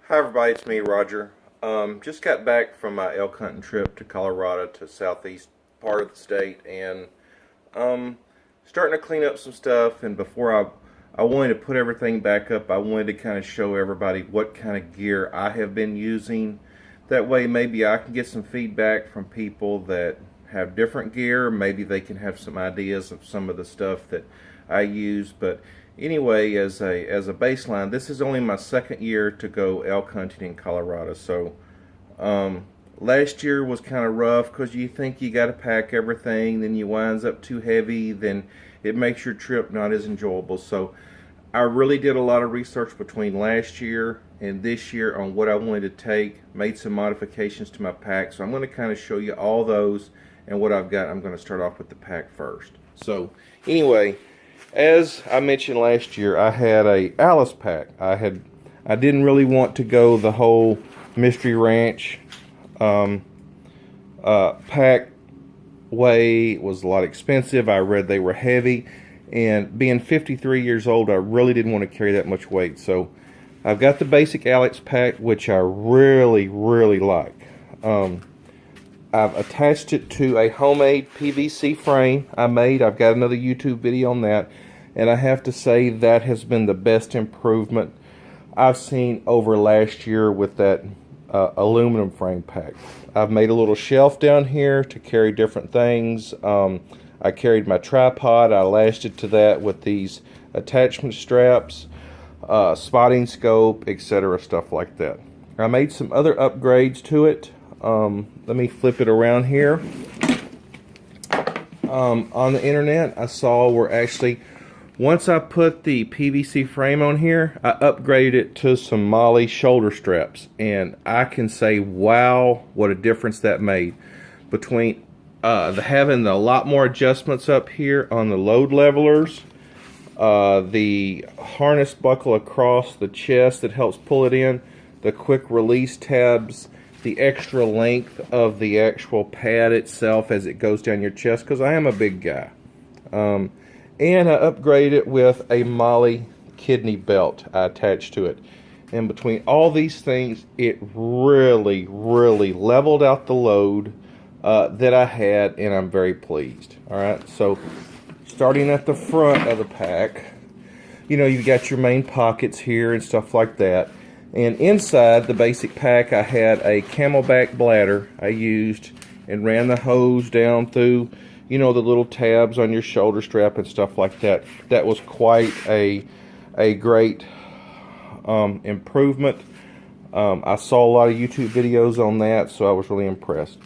Hi everybody, it's me, Roger. Just got back from my elk hunting trip to Colorado to southeast part of the state, and starting to clean up some stuff. And before I wanted to put everything back up, I wanted to kind of show everybody what kind of gear I have been using. That way maybe I can get some feedback from people that have different gear. Maybe they can have some ideas of some of the stuff that I use. But anyway, as a baseline, this is only my second year to go elk hunting in Colorado. So last year was kind of rough because you think you got to pack everything, then you winds up too heavy, then it makes your trip not as enjoyable. So I really did a lot of research between last year and this year on what I wanted to take, made some modifications to my pack. So I'm going to kind of show you all those and what I've got. I'm going to start off with the pack first. So anyway, as I mentioned last year, I had a Alice pack. I didn't really want to go the whole Mystery Ranch pack way. It was a lot expensive. I read they were heavy, and being 53 years old, I really didn't want to carry that much weight. So I've got the basic Alex pack, which I really like. I've attached it to a homemade PVC frame I made. I've got another YouTube video on that, and I have to say that has been the best improvement I've seen over last year with that aluminum frame pack. I've made a little shelf down here to carry different things. I carried my tripod. I lashed it to that with these attachment straps, spotting scope, etc., stuff like that. I made some other upgrades to it. Let me flip it around here. On the internet, I saw where actually, once I put the PVC frame on here, I upgraded it to some Molly shoulder straps, and I can say, wow, what a difference that made between having a lot more adjustments up here on the load levelers, the harness buckle across the chest that helps pull it in, the quick release tabs, the extra length of the actual pad itself as it goes down your chest, because I am a big guy. And I upgraded it with a Molly kidney belt I attached to it. And between all these things, it really leveled out the load that I had, and I'm very pleased. Alright, so starting at the front of the pack, you know, you've got your main pockets here and stuff like that. And inside the basic pack, I had a camelback bladder I used and ran the hose down through, you know, the little tabs on your shoulder strap and stuff like that. That was quite a great improvement. I saw a lot of YouTube videos on that, so I was really impressed.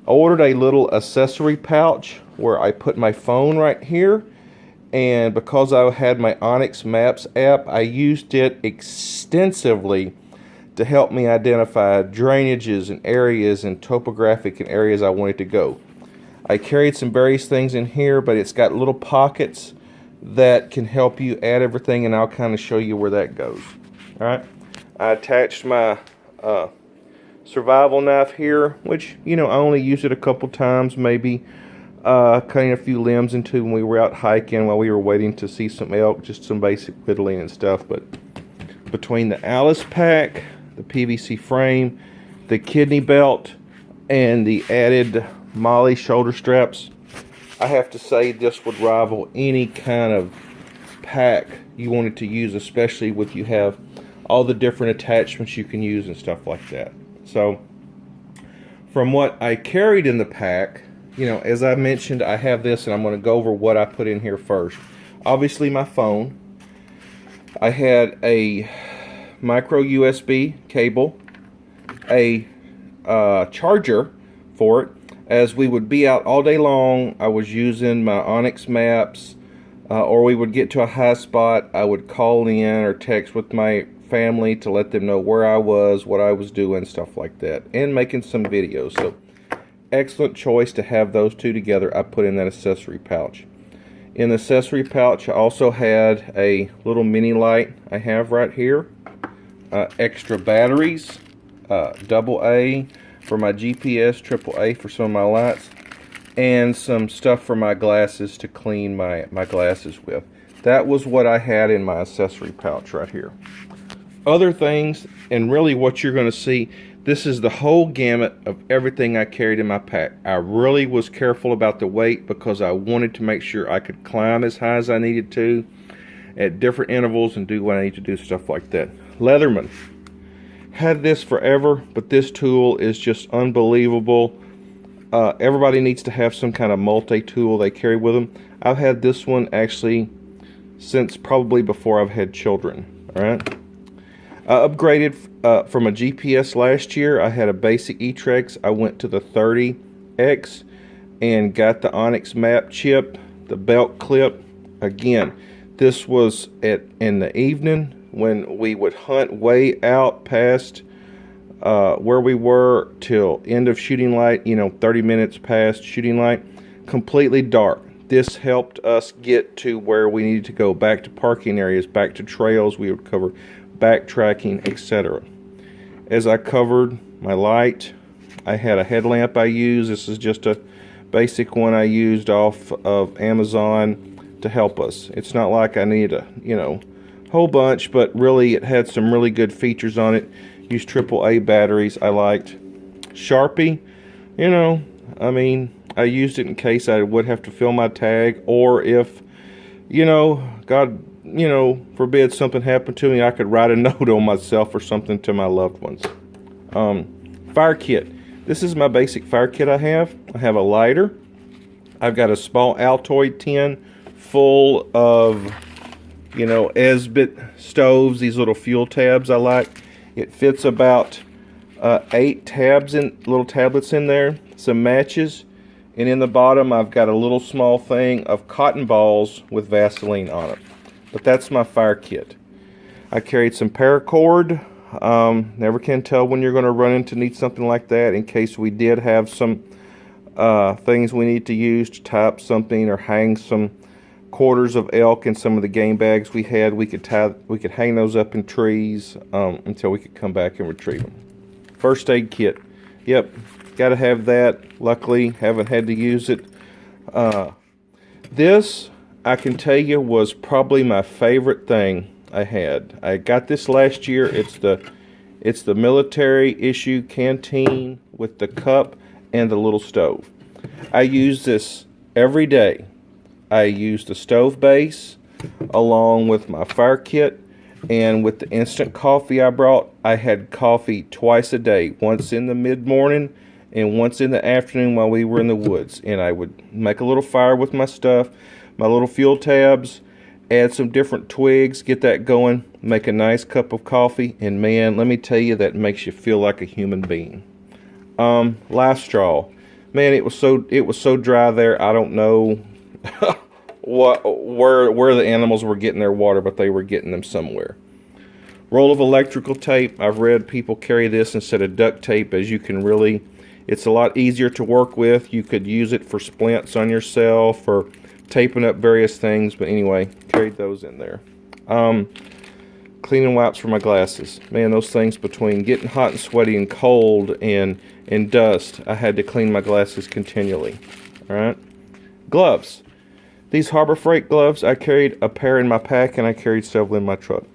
I ordered a little accessory pouch where I put my phone right here, and because I had my Onyx Maps app, I used it extensively to help me identify drainages and areas and topographic and areas I wanted to go. I carried some various things in here, but it's got little pockets that can help you add everything, and I'll kind of show you where that goes. Alright, I attached my survival knife here, which, you know, I only used it a couple times, maybe cutting a few limbs into when we were out hiking while we were waiting to see some elk, just some basic whittling and stuff. But between the Alice pack, the PVC frame, the kidney belt, and the added Molly shoulder straps, I have to say this would rival any kind of pack you wanted to use, especially with you have all the different attachments you can use and stuff like that. So from what I carried in the pack, you know, as I mentioned, I have this, and I'm going to go over what I put in here first. Obviously my phone. I had a micro USB cable, a charger for it. As we would be out all day long, I was using my Onyx Maps, or we would get to a high spot, I would call in or text with my family to let them know where I was, what I was doing, stuff like that, and making some videos. So excellent choice to have those two together. I put in that accessory pouch. In the accessory pouch, I also had a little mini light I have right here, extra batteries, AA for my GPS, AAA for some of my lights, and some stuff for my glasses to clean my glasses with. That was what I had in my accessory pouch right here. other things, and really what you're going to see, this is the whole gamut of everything I carried in my pack. I really was careful about the weight because I wanted to make sure I could climb as high as I needed to at different intervals and do what I need to do, stuff like that. Leatherman. Had this forever, but this tool is just unbelievable. Everybody needs to have some kind of multi-tool they carry with them. I've had this one actually since probably before I've had children. All right. I upgraded from a GPS last year. I had a basic E-Trex. I went to the 30X and got the Onyx map chip, the belt clip. Again, this was in the evening when we would hunt way out past where we were till end of shooting light, 30 minutes past shooting light, completely dark. This helped us get to where we needed to go, back to parking areas, back to trails we would cover, backtracking, etc. As I covered my light, I had a headlamp I used. This is just a basic one I used off of Amazon to help us. It's not like I need a, whole bunch, but really it had some really good features on it. Used AAA batteries I liked. Sharpie, I used it in case I would have to fill my tag, or if, God, forbid something happened to me, I could write a note on myself or something to my loved ones. Fire kit. This is my basic fire kit I have. I have a lighter. I've got a small Altoid tin full of, Esbit stoves, these little fuel tabs I like. It fits about 8 little tablets in there, some matches, and in the bottom I've got a little small thing of cotton balls with Vaseline on it. But that's my fire kit. I carried some paracord. Never can tell when you're going to run into need something like that, in case we did have some things we need to use to tie up something or hang some quarters of elk in some of the game bags we had. We could hang those up in trees until we could come back and retrieve them. First aid kit. Yep, got to have that. Luckily, haven't had to use it. This, I can tell you, was probably my favorite thing I had. I got this last year. It's the military issue canteen with the cup and the little stove. I use this every day. I use the stove base along with my fire kit, and with the instant coffee I brought, I had coffee twice a day, once in the mid-morning and once in the afternoon while we were in the woods. And I would make a little fire with my stuff, my little fuel tabs, add some different twigs, get that going, make a nice cup of coffee, and man, let me tell you, that makes you feel like a human being. Life straw. Man, it was so dry there. I don't know where the animals were getting their water, but they were getting them somewhere. Roll of electrical tape. I've read people carry this instead of duct tape, as you can really, it's a lot easier to work with. You could use it for splints on yourself or taping up various things, but anyway, carried those in there. Cleaning wipes for my glasses. Man, those things, between getting hot and sweaty and cold and dust, I had to clean my glasses continually. All right. Gloves. These Harbor Freight gloves, I carried a pair in my pack and I carried several in my truck.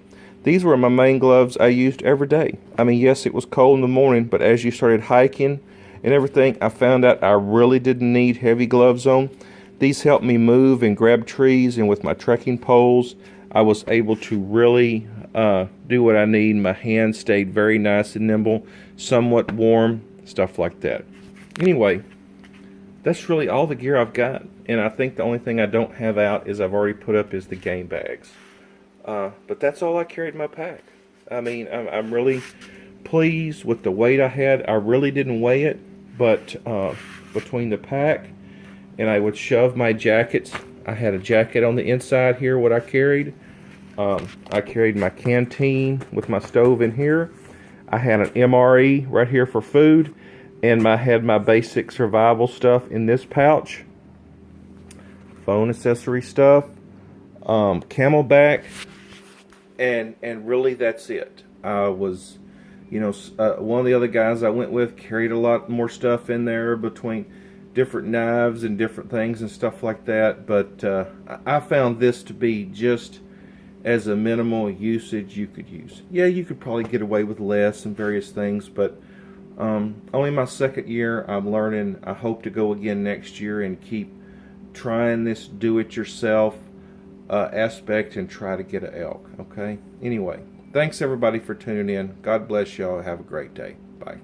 These were my main gloves I used every day. I mean, yes, it was cold in the morning, but as you started hiking and everything, I found out I really didn't need heavy gloves on. These helped me move and grab trees, and with my trekking poles, I was able to really do what I need. My hands stayed very nice and nimble, somewhat warm, stuff like that. Anyway, that's really all the gear I've got. And I think the only thing I don't have out is I've already put up is the game bags. But that's all I carried in my pack. I mean, I'm really pleased with the weight I had. I really didn't weigh it, but between the pack, and I would shove my jackets. I had a jacket on the inside here, what I carried. I carried my canteen with my stove in here. I had an MRE right here for food, and I had my basic survival stuff in this pouch. Phone accessory stuff, Camelback, and really that's it. I was, one of the other guys I went with carried a lot more stuff in there, between different knives and different things and stuff like that. But I found this to be just as a minimal usage you could use. Yeah, you could probably get away with less and various things, but only my second year. I'm learning. I hope to go again next year and keep trying this do-it-yourself aspect and try to get an elk. Okay. Anyway, thanks everybody for tuning in. God bless y'all. Have a great day. Bye.